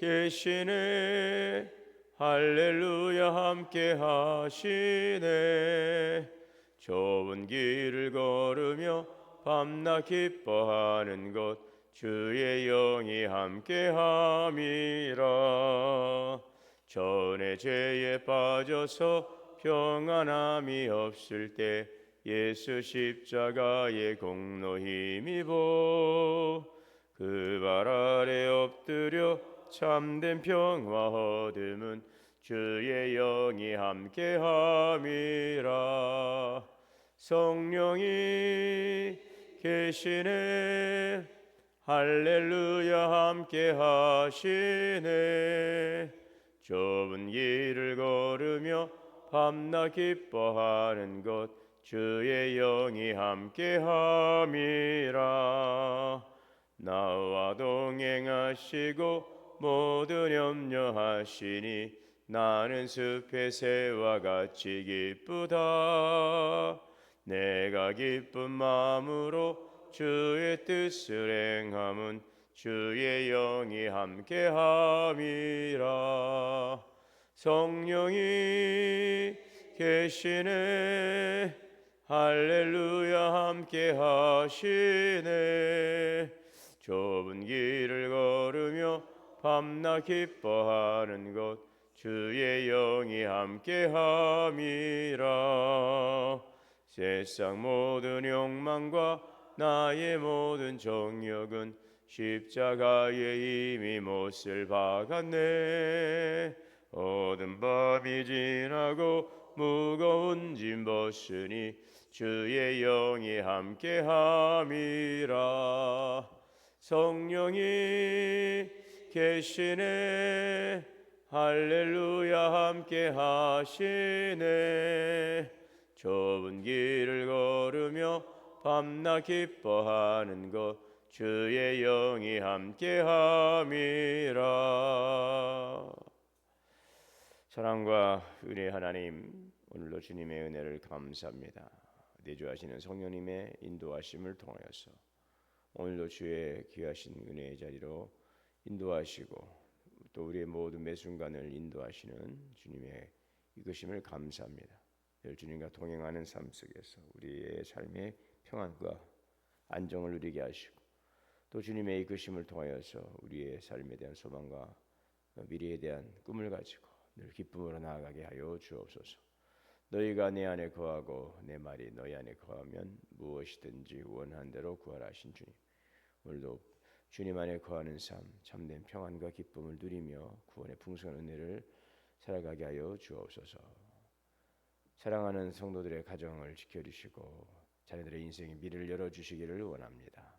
계시네. 할렐루야 함께 하시네. 좁은 길을 걸으며 밤낮 기뻐하는 것 주의 영이 함께 함이라. 전에 죄에 빠져서 평안함이 없을 때 예수 십자가의 공로 힘입어 그 발 아래 엎드려 참된 평화 얻음은 주의 영이 함께 함이라. 성령이 계시네. 할렐루야 함께 하시네. 좁은 길을 걸으며 밤낮 기뻐하는 것 주의 영이 함께 함이라. 나와 동행하시고 모든 염려하시니 나는 숲의 새와 같이 기쁘다. 내가 기쁜 마음으로 주의 뜻을 행함은 주의 영이 함께 함이라. 성령이 계시네. 할렐루야 함께 하시네. 좁은 길을 걸으며 밤낮 기뻐하는 것 주의 영이 함께 함이라. 세상 모든 욕망과 나의 모든 정욕은 십자가에 이미 못을 박았네. 어두운 밤이 지나고 무거운 짐 벗으니 주의 영이 함께 함이라. 성령이 계시네. 할렐루야 함께 하시네. 좁은 길을 걸으며 밤낮 기뻐하는 것 주의 영이 함께 함이라. 사랑과 은혜 하나님, 오늘도 주님의 은혜를 감사합니다. 내주하시는 성령님의 인도하심을 통하여서 오늘도 주의 귀하신 은혜의 자리로 인도하시고 또 우리의 모든 매 순간을 인도하시는 주님의 이끄심을 감사합니다. 늘 주님과 동행하는 삶 속에서 우리의 삶의 평안과 안정을 누리게 하시고 또 주님의 이끄심을 통하여서 우리의 삶에 대한 소망과 미래에 대한 꿈을 가지고 늘 기쁨으로 나아가게 하여 주옵소서. 너희가 내 안에 거하고 내 말이 너희 안에 거하면 무엇이든지 원하는 대로 구하라 하신 주님, 오늘도 주님 안에 거하는 삶, 참된 평안과 기쁨을 누리며 구원의 풍성한 은혜를 살아가게 하여 주옵소서. 사랑하는 성도들의 가정을 지켜주시고 자녀들의 인생의 미래를 열어주시기를 원합니다.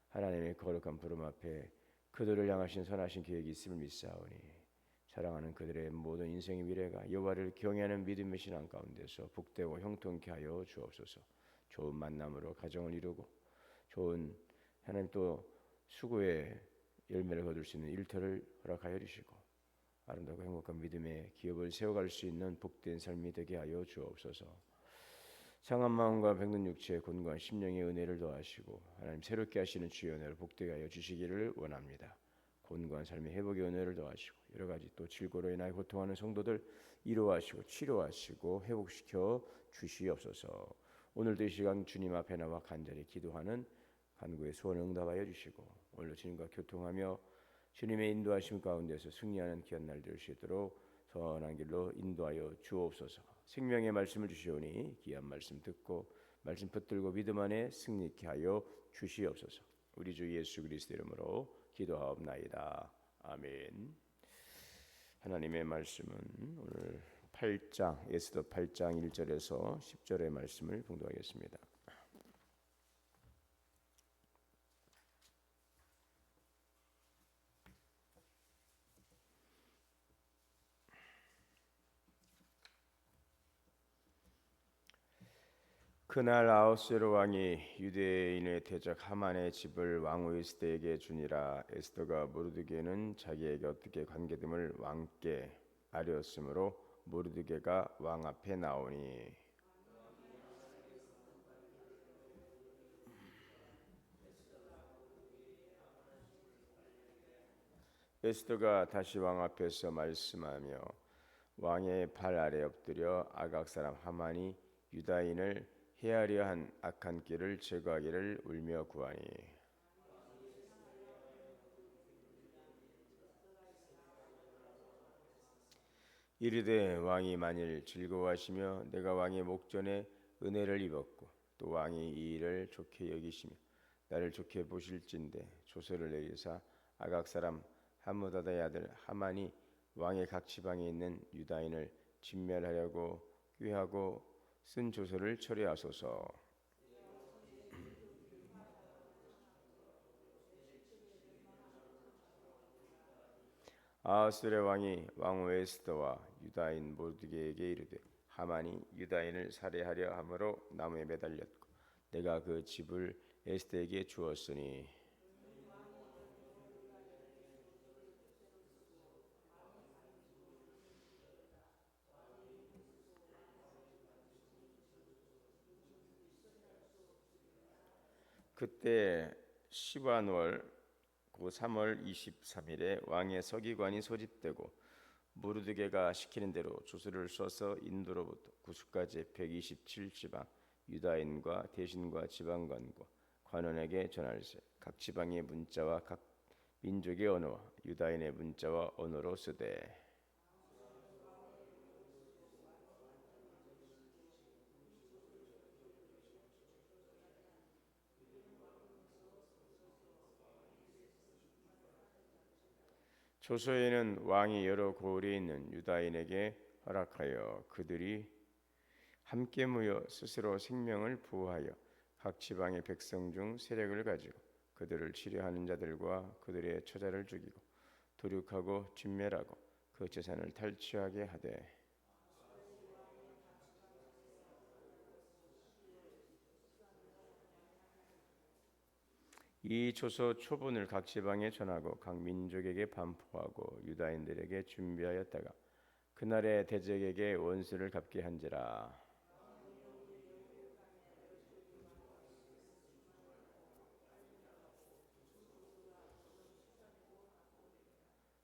하나님의 거룩한 부름 앞에 그들을 향하신 선하신 계획이 있음을 믿사오니 사랑하는 그들의 모든 인생의 미래가 여호와를 경외하는 믿음의 신앙 가운데서 복되고 형통케 하여 주옵소서. 좋은 만남으로 가정을 이루고 좋은 하나님 또 수고의 열매를 거둘 수 있는 일터를 허락하여 주시고 아름답고 행복한 믿음의 기업을 세워갈 수 있는 복된 삶이 되게 하여 주옵소서. 상한 마음과 병든 육체의 곤고한 심령의 은혜를 더하시고 하나님 새롭게 하시는 주의 은혜를 복되게 하여 주시기를 원합니다. 곤고한 삶의 회복의 은혜를 더하시고 여러 가지 또 질고로 인하여 고통하는 성도들 위로하시고 치료하시고 회복시켜 주시옵소서. 오늘도 이 시간 주님 앞에 나와 간절히 기도하는 간구의 소원을 응답하여 주시고 오늘도 주님과 교통하며 주님의 인도하심 가운데서 승리하는 귀한 날 될 수 있도록 선한 길로 인도하여 주옵소서. 생명의 말씀을 주시오니 귀한 말씀 듣고 말씀 붙들고 믿음 안에 승리케 하여 주시옵소서. 우리 주 예수 그리스도 이름으로 기도하옵나이다. 아멘. 하나님의 말씀은 오늘 8장 에스더 8장 1절에서 10절의 말씀을 봉독하겠습니다. 그날 아하수에로 왕이 유대인의 대적 하만의 집을 왕 에스더에게 주니라. 에스더가 모르드게는 자기에게 어떻게 관계됨을 왕께 아뢰었으므로 모르드게가 왕 앞에 나오니 에스더가 다시 왕 앞에서 말씀하며 왕의 발 아래 엎드려 아각 사람 하만이 유다인을 해하려 한 악한 길을 제거하기를 울며 구하니 이르되 왕이 만일 즐거워하시며 내가 왕의 목전에 은혜를 입었고 또 왕이 이 일을 좋게 여기시며 나를 좋게 보실진대 조서를 내리사 아각 사람 하므다다의 아들 하만이 왕의 각 지방에 있는 유다인을 진멸하려고 꾀하고 쓴 조서를 철회하소서. 아하스의 왕이 왕후 에스더와 유다인 모르드게에게 이르되 하만이 유다인을 살해하려 함으로 나무에 매달렸고 내가 그 집을 에스더에게 주었으니 그때 시반월 그 3월 23일에 왕의 서기관이 소집되고 모르드게가 시키는 대로 조서를 써서 인도로부터 구스까지 127지방 유다인과 대신과 지방관과 관원에게 전할세. 각 지방의 문자와 각 민족의 언어와 유다인의 문자와 언어로 쓰되 조서에는 왕이 여러 고을에 있는 유다인에게 허락하여 그들이 함께 모여 스스로 생명을 부하여 각 지방의 백성 중 세력을 가지고 그들을 치료하는 자들과 그들의 처자를 죽이고 도륙하고 진멸하고 그 재산을 탈취하게 하되 이 조서 초본을 각 지방에 전하고 각 민족에게 반포하고 유다인들에게 준비하였다가 그날의 대적에게 원수를 갚게 한지라.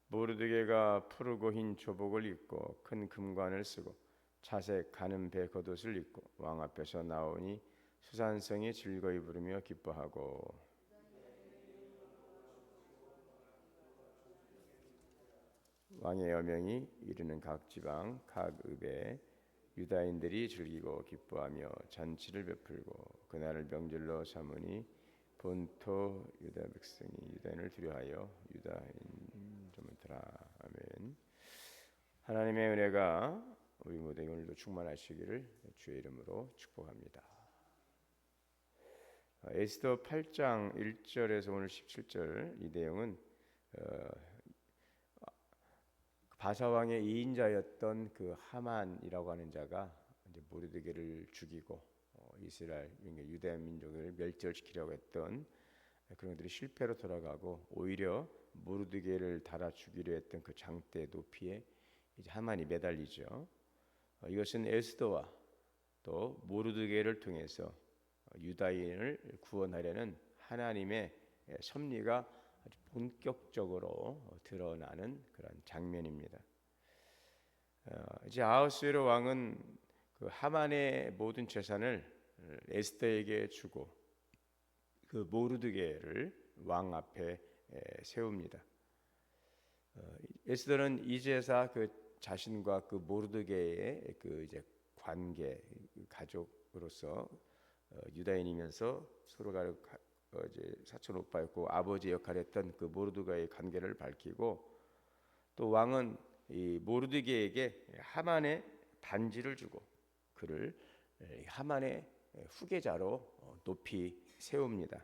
모르드게가 푸르고 흰 조복을 입고 큰 금관을 쓰고 차색 가는 배 겉옷을 입고 왕 앞에서 나오니 수산성이 즐거이 부르며 기뻐하고 왕의 여명이 이르는 각 지방 각 읍에 유다인들이 즐기고 기뻐하며 잔치를 베풀고 그날을 명절로 삼으니 본토 유다 백성이 유다인을 두려하여 유다인 좀더라. 아멘. 하나님의 은혜가 우리 모두에게 오늘도 충만하시기를 주의 이름으로 축복합니다. 에스더 8장 1절에서 오늘 17절 이 내용은 바사왕의 2인자였던 그 하만이라고 하는 자가 이제 모르드게를 죽이고 이스라엘 유대 민족을 멸절시키려고 했던 그런 것들이 실패로 돌아가고 오히려 모르드게를 달아 죽이려 했던 그 장대 높이에 이제 하만이 매달리죠. 이것은 에스더와 또 모르드게를 통해서 유다인을 구원하려는 하나님의 섭리가 아주 본격적으로 드러나는 그런 장면입니다. 이제 아하스웨로 왕은 그 하만의 모든 재산을 에스더에게 주고 그 모르드게를 왕 앞에 세웁니다. 에스더는 이제사 그 자신과 그 모르드게의 그 이제 관계 가족으로서 유다인이면서 서로가 이제 사촌 오빠였고 아버지 역할을 했던 그 모르드게의 관계를 밝히고 또 왕은 이 모르드게에게 하만의 반지를 주고 그를 하만의 후계자로 높이 세웁니다.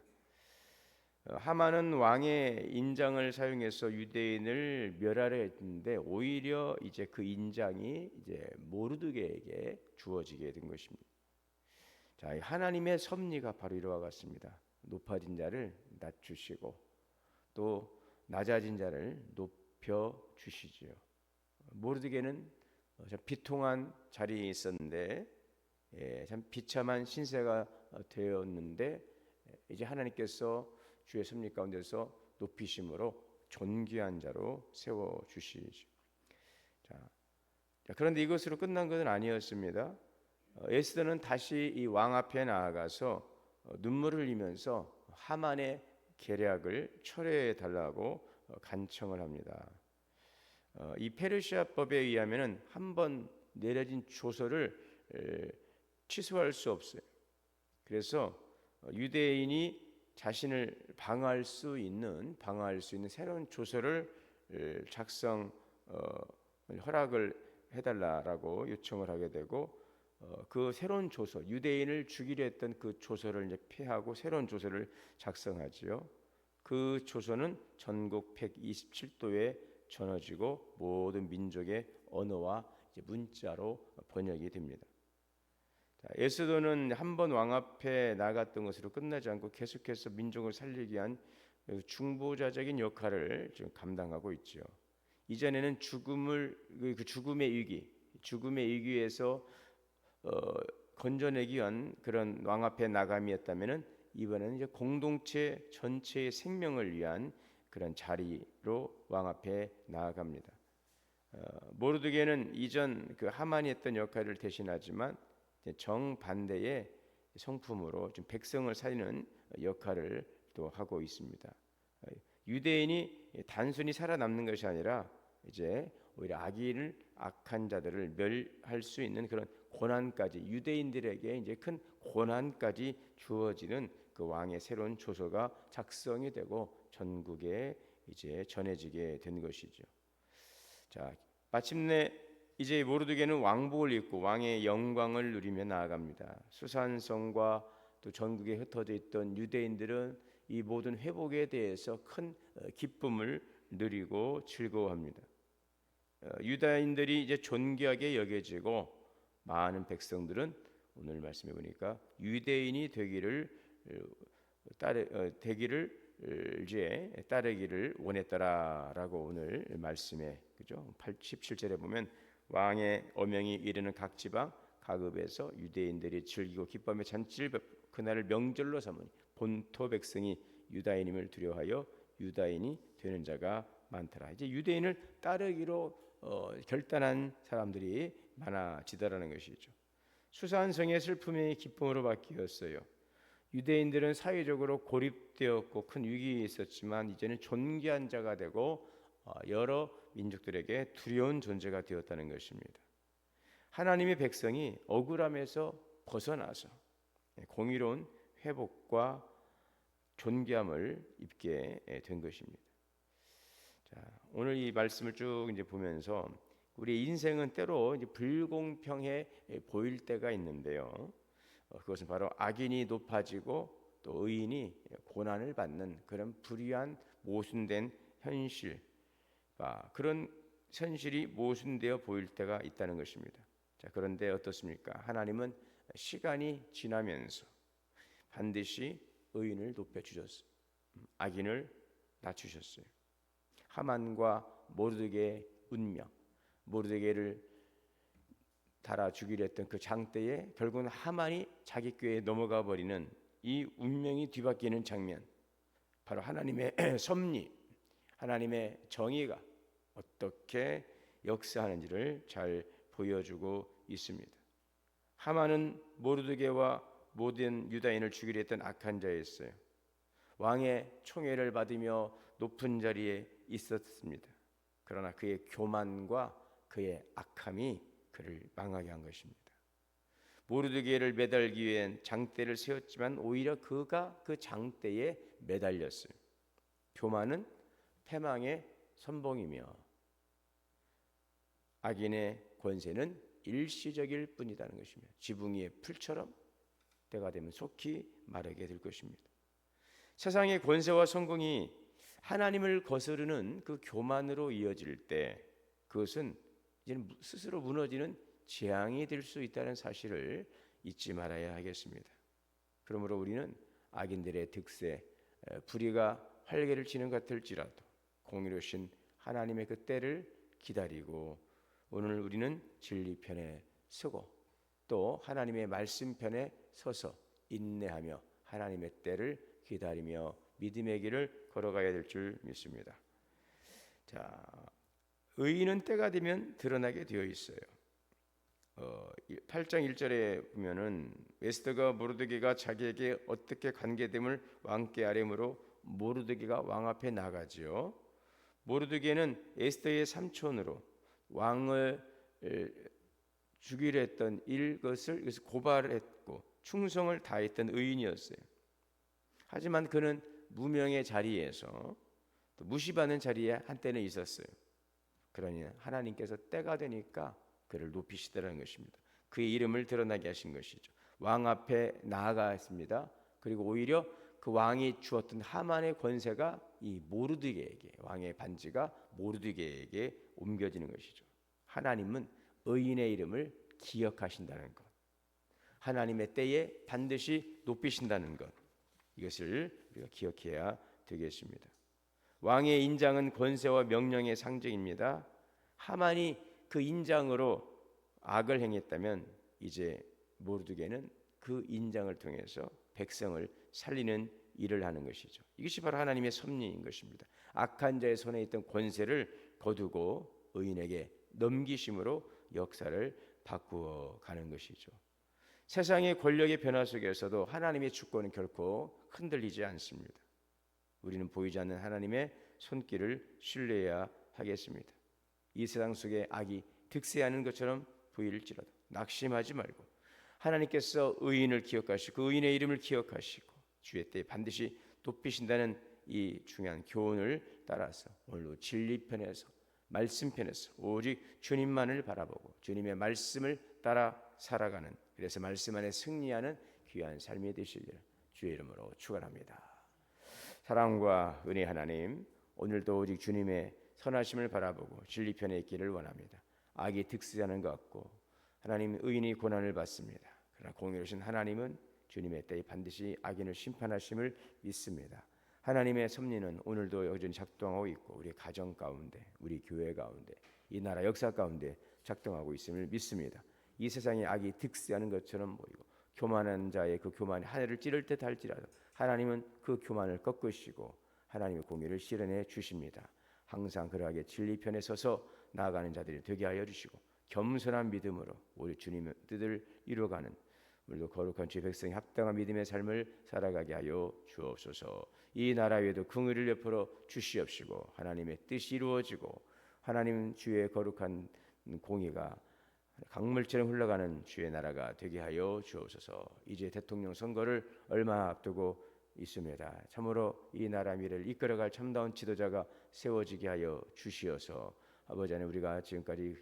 하만은 왕의 인장을 사용해서 유대인을 멸하려 했는데 오히려 이제 그 인장이 이제 모르드게에게 주어지게 된 것입니다. 자, 하나님의 섭리가 바로 이와 같습니다. 높아진 자를 낮추시고 또 낮아진 자를 높여 주시지요. 모르드게는 참 비통한 자리에 있었는데 참 비참한 신세가 되었는데 이제 하나님께서 주의 섭리 가운데서 높이심으로 존귀한 자로 세워 주시죠. 자, 그런데 이것으로 끝난 것은 아니었습니다. 에스더는 다시 이 왕 앞에 나아가서 눈물을 흘리면서 하만의 계략을 철회해 달라고 간청을 합니다. 이 페르시아법에 의하면은 한 번 내려진 조서를 취소할 수 없어요. 그래서 유대인이 자신을 방어할 수 있는 새로운 조서를 작성 허락을 해달라라고 요청을 하게 되고 그 새로운 조서, 유대인을 죽이려 했던 그 조서를 이제 폐하고 새로운 조서를 작성하지요. 그 조서는 전국 127도에 전해지고 모든 민족의 언어와 이제 문자로 번역이 됩니다. 에스더는 한 번 왕 앞에 나갔던 것으로 끝나지 않고 계속해서 민족을 살리기 위한 중보자적인 역할을 지금 감당하고 있죠. 이전에는 죽음의 위기에서 건져내기 위한 그런 왕 앞에 나감이었다면은 이번에는 이제 공동체 전체의 생명을 위한 그런 자리로 왕 앞에 나아갑니다. 모르드게는 이전 그 하만이 했던 역할을 대신하지만 정반대의 성품으로 좀 백성을 살리는 역할을 또 하고 있습니다. 유대인이 단순히 살아남는 것이 아니라 이제 오히려 악한 자들을 멸할 수 있는 그런 고난까지 유대인들에게 이제 큰 고난까지 주어지는 그 왕의 새로운 조서가 작성이 되고 전국에 이제 전해지게 된 것이죠. 자, 마침내 이제 모르드게는 왕복을 입고 왕의 영광을 누리며 나아갑니다. 수산성과 또 전국에 흩어져 있던 유대인들은 이 모든 회복에 대해서 큰 기쁨을 누리고 즐거워합니다. 유다인들이 이제 존귀하게 여겨지고 많은 백성들은 오늘 말씀해 보니까 유대인이 따르기를 원했더라라고 오늘 말씀에 그죠? 17절에 보면 왕의 어명이 이르는 각 지방 각읍에서 유대인들이 즐기고 기쁨의 잔치를 그날을 명절로 삼으니 본토 백성이 유다인임을 두려워하여 유다인이 되는 자가 많더라. 이제 유대인을 따르기로 결단한 사람들이 많아지더라는 것이죠. 수산성의 슬픔이 기쁨으로 바뀌었어요. 유대인들은 사회적으로 고립되었고 큰 위기에 있었지만 이제는 존귀한 자가 되고 여러 민족들에게 두려운 존재가 되었다는 것입니다. 하나님의 백성이 억울함에서 벗어나서 공의로운 회복과 존귀함을 입게 된 것입니다. 자, 오늘 이 말씀을 쭉 이제 보면서 우리 인생은 때로 이제 불공평해 보일 때가 있는데요. 그것은 바로 악인이 높아지고 또 의인이 고난을 받는 그런 불의한 모순된 현실, 그런 현실이 모순되어 보일 때가 있다는 것입니다. 자, 그런데 어떻습니까? 하나님은 시간이 지나면서 반드시 의인을 높여주셨어요. 악인을 낮추셨어요. 하만과 모르드게의 운명, 모르드게를 달아 죽이려 했던 그 장대에 결국은 하만이 자기 꾀에 넘어가 버리는 이 운명이 뒤바뀌는 장면, 바로 하나님의 섭리, 하나님의 정의가 어떻게 역사하는지를 잘 보여주고 있습니다. 하만은 모르드게와 모든 유다인을 죽이려 했던 악한 자였어요. 왕의 총애를 받으며 높은 자리에 있었습니다. 그러나 그의 교만과 그의 악함이 그를 망하게 한 것입니다. 모르드게를 매달기 위한 장대를 세웠지만 오히려 그가 그 장대에 매달렸어요. 교만은 패망의 선봉이며 악인의 권세는 일시적일 뿐이라는 것입니다. 지붕 위의 풀처럼 때가 되면 속히 마르게 될 것입니다. 세상의 권세와 성공이 하나님을 거스르는 그 교만으로 이어질 때 그것은 이제는 스스로 무너지는 재앙이 될 수 있다는 사실을 잊지 말아야 하겠습니다. 그러므로 우리는 악인들의 득세, 불의가 활개를 치는 것 같을지라도 공의로우신 하나님의 그 때를 기다리고 오늘 우리는 진리 편에 서고 또 하나님의 말씀 편에 서서 인내하며 하나님의 때를 기다리며 믿음의 길을 걸어가야 될 줄 믿습니다. 자, 의인은 때가 되면 드러나게 되어 있어요. 8장 1절에 보면은 에스더가 모르드게가 자기에게 어떻게 관계됨을 왕께 아뢰므로 모르드게가 왕 앞에 나가지요. 모르드게는 에스더의 삼촌으로 왕을 죽이려 했던 이것을 고발했고 충성을 다했던 의인이었어요. 하지만 그는 무명의 자리에서 또 무시받는 자리에 한때는 있었어요. 그러니 하나님께서 때가 되니까 그를 높이시더라는 것입니다. 그의 이름을 드러나게 하신 것이죠. 왕 앞에 나아갔습니다. 그리고 오히려 그 왕이 주었던 하만의 권세가 이 모르드게에게, 왕의 반지가 모르드게에게 옮겨지는 것이죠. 하나님은 의인의 이름을 기억하신다는 것, 하나님의 때에 반드시 높이신다는 것, 이것을 우리가 기억해야 되겠습니다. 왕의 인장은 권세와 명령의 상징입니다. 하만이 그 인장으로 악을 행했다면 이제 모르드게는 그 인장을 통해서 백성을 살리는 일을 하는 것이죠. 이것이 바로 하나님의 섭리인 것입니다. 악한 자의 손에 있던 권세를 거두고 의인에게 넘기심으로 역사를 바꾸어 가는 것이죠. 세상의 권력의 변화 속에서도 하나님의 주권은 결코 흔들리지 않습니다. 우리는 보이지 않는 하나님의 손길을 신뢰해야 하겠습니다. 이 세상 속에 악이 득세하는 것처럼 보일지라도 낙심하지 말고 하나님께서 의인을 기억하시고 그 의인의 이름을 기억하시고 주의 때에 반드시 높이신다는 이 중요한 교훈을 따라서 오늘도 진리편에서 말씀편에서 오직 주님만을 바라보고 주님의 말씀을 따라 살아가는, 그래서 말씀 안에 승리하는 귀한 삶이 되시기를 주의 이름으로 축원합니다. 사랑과 은혜 하나님, 오늘도 오직 주님의 선하심을 바라보고 진리편에 있기를 원합니다. 악이 득세하는 것 같고 하나님 의인이 고난을 받습니다. 그러나 공의로우신 하나님은 주님의 때에 반드시 악인을 심판하심을 믿습니다. 하나님의 섭리는 오늘도 여전히 작동하고 있고 우리 가정 가운데, 우리 교회 가운데, 이 나라 역사 가운데 작동하고 있음을 믿습니다. 이 세상에 악이 득세하는 것처럼 보이고 교만한 자의 그 교만이 하늘을 찌를 듯 할지라도 하나님은 그 교만을 꺾으시고 하나님의 공의를 실현해 주십니다. 항상 그러하게 진리편에 서서 나아가는 자들이 되게 하여 주시고 겸손한 믿음으로 우리 주님의 뜻을 이루어가는 우리도 거룩한 주의 백성이 합당한 믿음의 삶을 살아가게 하여 주옵소서. 이 나라 위에도 긍휼을 베풀어 주시옵시고 하나님의 뜻이 이루어지고 하나님 주의 거룩한 공의가 강물처럼 흘러가는 주의 나라가 되게 하여 주옵소서. 이제 대통령 선거를 얼마 앞두고 있습니다. 참으로 이 나라 미래를 이끌어갈 참다운 지도자가 세워지게 하여 주시어서 아버지 하나님, 우리가 지금까지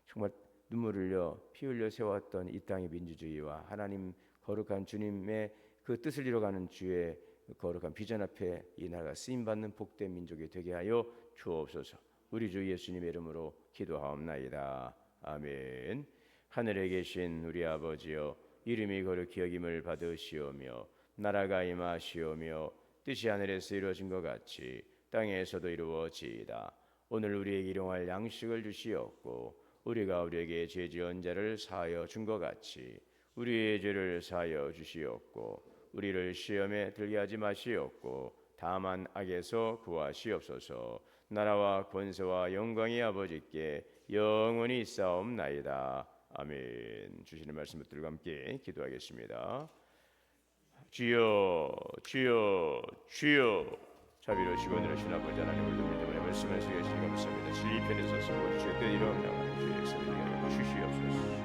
정말 눈물을 흘려 피 흘려 세웠던 이 땅의 민주주의와 하나님 거룩한 주님의 그 뜻을 이뤄가는 주의 거룩한 비전 앞에 이 나라가 쓰임받는 복된 민족이 되게 하여 주옵소서. 우리 주 예수님의 이름으로 기도하옵나이다. 아멘. 하늘에 계신 우리 아버지여, 이름이 거룩히 여김을 받으시오며 나라가 임하시오며 뜻이 하늘에서 이루어진 것 같이 땅에서도 이루어지이다. 오늘 우리에게 일용할 양식을 주시옵고 우리가 우리에게 죄 지은 자를 사하여 준 것 같이 우리의 죄를 사하여 주시옵고 우리를 시험에 들게 하지 마시옵고 다만 악에서 구하시옵소서. 나라와 권세와 영광이 아버지께 영원히 있사옵나이다. 아멘. 주시는 말씀 들과 함께 기도하겠습니다. 주여 주여 주여, 자비로우시고 은혜로우신 아버지 하나님, 우리 때문에 말씀을 주시니 감사합니다. 진리편에 서서 우리 주의 뜻 이루어나가는 주의 역사를 주시옵소서.